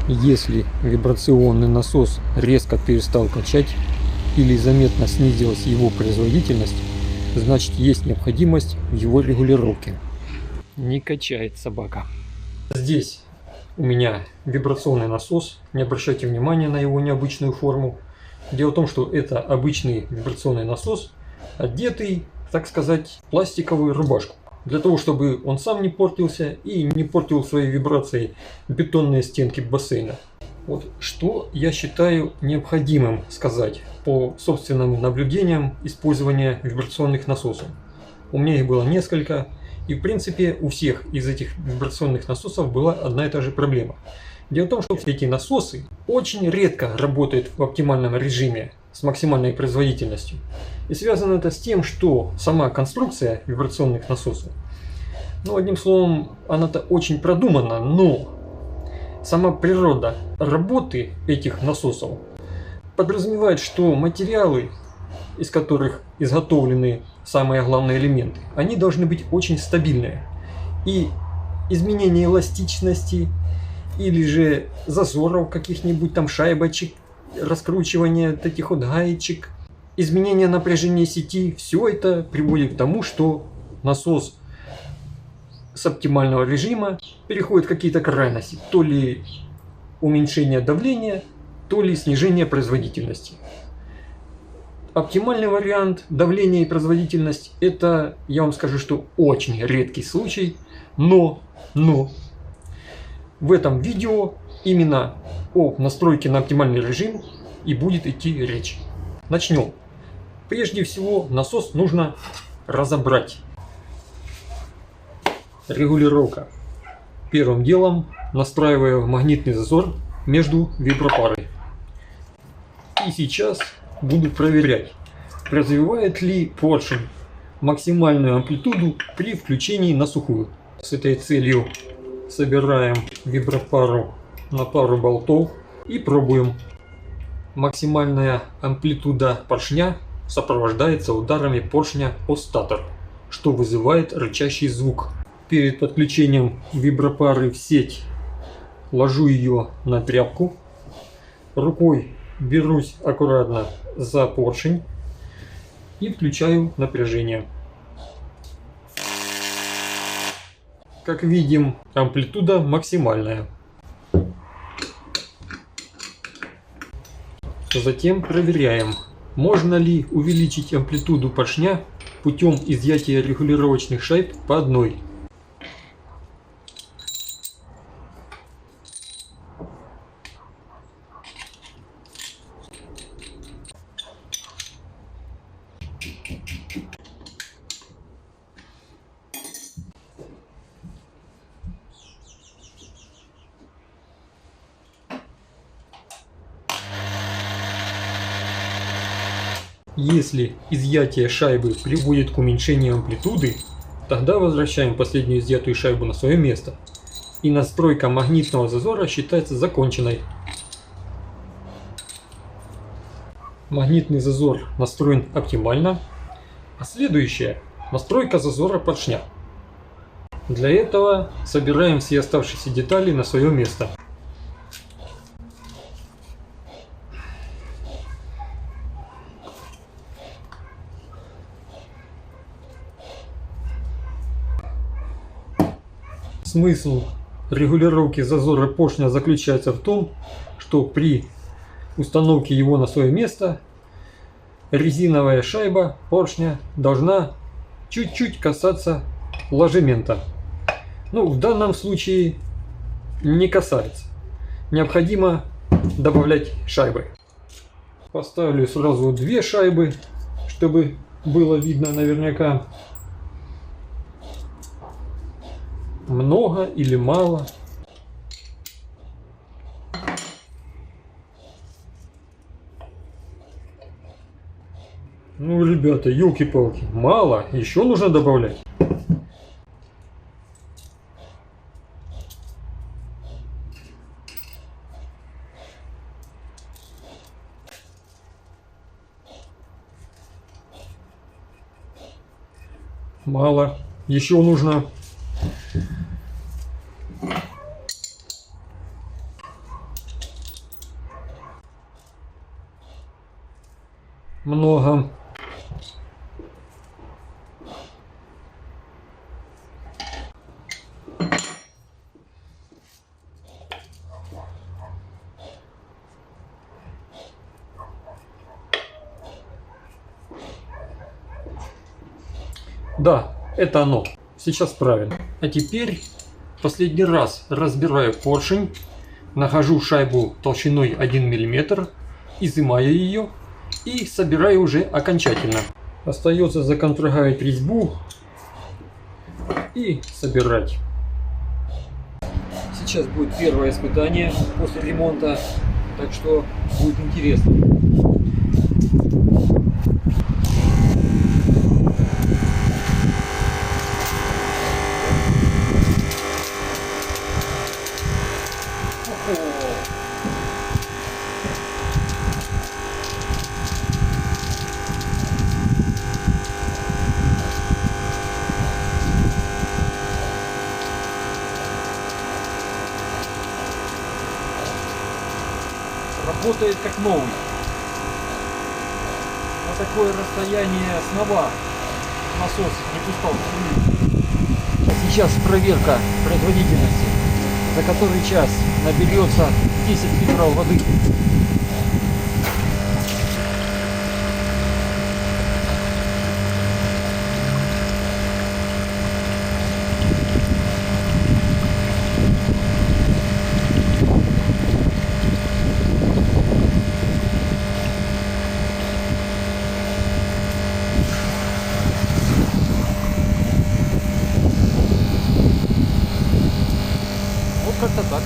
Если вибрационный насос резко перестал качать или заметно снизилась его производительность, значит есть необходимость в его регулировке. Не качает собака. Здесь у меня вибрационный насос, не обращайте внимания на его необычную форму. Дело в том, что это обычный вибрационный насос, одетый, так сказать, в пластиковую рубашку. Для того, чтобы он сам не портился и не портил своей вибрацией бетонные стенки бассейна. Вот что я считаю необходимым сказать по собственным наблюдениям использования вибрационных насосов. У меня их было несколько, и в принципе у всех из этих вибрационных насосов была одна и та же проблема. Дело в том, что эти насосы очень редко работают в оптимальном режиме с максимальной производительностью. И связано это с тем, что сама конструкция вибрационных насосов, ну одним словом, она-то очень продумана, но сама природа работы этих насосов подразумевает, что материалы, из которых изготовлены самые главные элементы, они должны быть очень стабильные. И изменение эластичности или же зазоров каких-нибудь там шайбочек, раскручивание таких вот гаечек, изменение напряжения сети, все это приводит к тому, что насос с оптимального режима переходит в какие-то крайности, то ли уменьшение давления, то ли снижение производительности. Оптимальный вариант давления и производительность — это, я вам скажу, что очень редкий случай, но в этом видео именно о настройке на оптимальный режим и будет идти речь. Начнем. Прежде всего насос нужно разобрать. Регулировка. Первым делом настраиваю магнитный зазор между вибропарой. И сейчас буду проверять, развивает ли поршень максимальную амплитуду при включении на сухую. С этой целью собираем вибропару на пару болтов и пробуем. Максимальная амплитуда поршня сопровождается ударами поршня о статор, что вызывает рычащий звук. Перед подключением вибропары в сеть ложу ее на тряпку, рукой берусь аккуратно за поршень и включаю напряжение. Как видим, амплитуда максимальная. Затем проверяем, можно ли увеличить амплитуду поршня путем изъятия регулировочных шайб по одной. Если изъятие шайбы приводит к уменьшению амплитуды, тогда возвращаем последнюю изъятую шайбу на свое место, и настройка магнитного зазора считается законченной. Магнитный зазор настроен оптимально, а следующая — настройка зазора поршня. Для этого собираем все оставшиеся детали на свое место. Смысл регулировки зазора поршня заключается в том, что при установке его на свое место резиновая шайба поршня должна чуть-чуть касаться ложемента. Ну, в данном случае не касается. Необходимо добавлять шайбы. Поставлю сразу две шайбы, чтобы было видно наверняка, много или мало. Ну, ребята, елки-палки, мало, еще нужно добавлять. Мало, еще нужно. много. Да, это оно. Сейчас правильно. А теперь последний раз разбираю поршень, нахожу шайбу толщиной 1 мм, изымаю ее и собираю уже окончательно. Остается законтрагать резьбу и собирать. Сейчас будет первое испытание после ремонта, так что будет интересно. Работает как новый. На такое расстояние снова насос не пускал слюни. Сейчас проверка производительности, за который час наберется 10 литров воды. Вот как-то так.